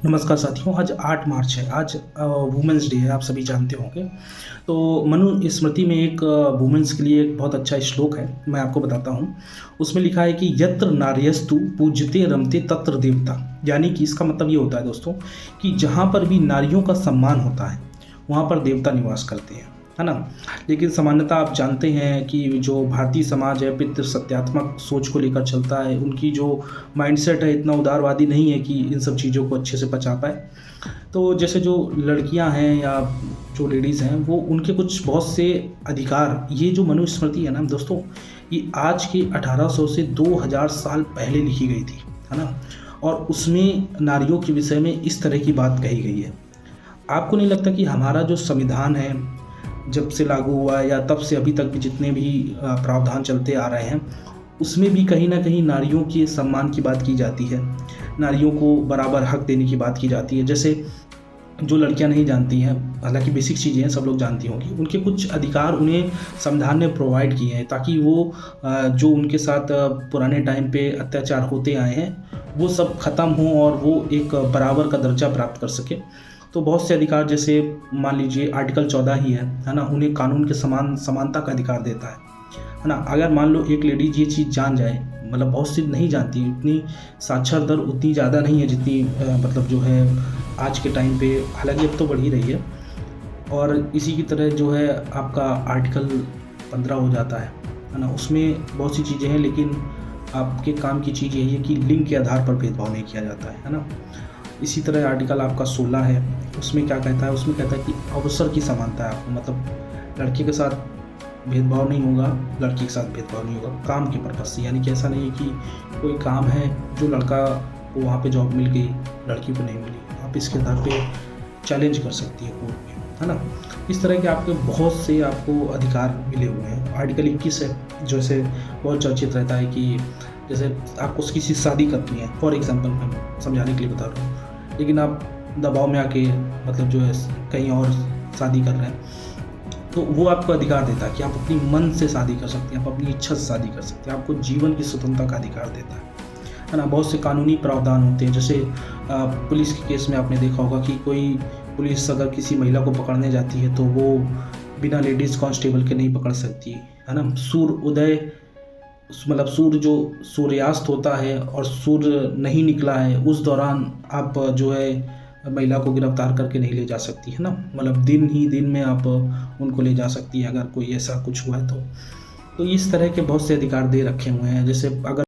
नमस्कार साथियों, आज 8 मार्च है। आज वुमेन्स डे है, आप सभी जानते होंगे। तो मनु स्मृति में एक वुमेन्स के लिए एक बहुत अच्छा श्लोक है, मैं आपको बताता हूँ। उसमें लिखा है कि यत्र नार्यस्तु पूज्यते रमते तत्र देवता। यानी कि इसका मतलब ये होता है दोस्तों कि जहाँ पर भी नारियों का सम्मान होता है, वहाँ पर देवता निवास करते हैं, है ना। लेकिन सामान्यतः आप जानते हैं कि जो भारतीय समाज है पितृ सत्यात्मक सोच को लेकर चलता है। उनकी जो माइंडसेट है इतना उदारवादी नहीं है कि इन सब चीज़ों को अच्छे से पचा पाए। तो जैसे जो लड़कियां हैं या जो लेडीज़ हैं, वो उनके कुछ बहुत से अधिकार, ये जो मनुस्मृति है ना दोस्तों, ये आज के 1800 से 2000 साल पहले लिखी गई थी, है ना। और उसमें नारियों के विषय में इस तरह की बात कही गई है। आपको नहीं लगता कि हमारा जो संविधान है, जब से लागू हुआ है या तब से अभी तक भी जितने भी प्रावधान चलते आ रहे हैं, उसमें भी कहीं न कहीं नारियों के सम्मान की बात की जाती है, नारियों को बराबर हक देने की बात की जाती है। जैसे जो लड़कियां नहीं जानती हैं, हालांकि बेसिक चीज़ें हैं, सब लोग जानती होंगी, उनके कुछ अधिकार उन्हें संविधान ने प्रोवाइड किए हैं ताकि वो जो उनके साथ पुराने टाइम पे अत्याचार होते आए हैं, वो सब ख़त्म हों और वो एक बराबर का दर्जा प्राप्त कर सके। तो बहुत से अधिकार, जैसे मान लीजिए आर्टिकल 14 ही है ना, उन्हें कानून के समानता का अधिकार देता है ना। अगर मान लो एक लेडीज ये चीज़ जान जाए, मतलब बहुत सी नहीं जानती, उतनी साक्षर दर उतनी ज़्यादा नहीं है जितनी मतलब जो है आज के टाइम पे, हालांकि अब तो बढ़ ही रही है। और इसी की तरह जो है आपका आर्टिकल 15 हो जाता है ना, उसमें बहुत सी चीज़ें हैं, लेकिन आपके काम की चीज़ यही है कि लिंग के आधार पर भेदभाव नहीं किया जाता है ना। इसी तरह आर्टिकल आपका 16 है, उसमें क्या कहता है, उसमें कहता है कि अवसर की समानता है आपको, मतलब लड़के के साथ भेदभाव नहीं होगा, लड़की के साथ भेदभाव नहीं होगा काम के पर्पज़ से। यानी कि ऐसा नहीं है कि कोई काम है जो लड़का को वहाँ पे जॉब मिल गई, लड़की को नहीं मिली, आप इसके आधार पे चैलेंज कर सकती है कोर्ट में, है ना। इस तरह के आपके बहुत से आपको अधिकार मिले हुए हैं। आर्टिकल 21 है, जो ऐसे बहुत चर्चित रहता है कि जैसे आपको किसी शादी करनी है, फॉर एग्जांपल मैं समझाने के लिए बता रहा हूँ, लेकिन आप दबाव में आके मतलब जो है कहीं और शादी कर रहे हैं, तो वो आपको अधिकार देता है कि आप अपनी मन से शादी कर सकते हैं, आप अपनी इच्छा से शादी कर सकते हैं, आपको जीवन की स्वतंत्रता का अधिकार देता है ना। बहुत से कानूनी प्रावधान होते हैं, जैसे पुलिस के केस में आपने देखा होगा कि कोई पुलिस अगर किसी महिला को पकड़ने जाती है तो वो बिना लेडीज़ कांस्टेबल के नहीं पकड़ सकती, है ना। सूर्य उदय, मतलब सूर्य जो सूर्यास्त होता है और सूर्य नहीं निकला है, उस दौरान आप जो है महिला को गिरफ्तार करके नहीं ले जा सकती, है ना। मतलब दिन ही दिन में आप उनको ले जा सकती है अगर कोई ऐसा कुछ हुआ है तो इस तरह के बहुत से अधिकार दे रखे हुए हैं। जैसे अगर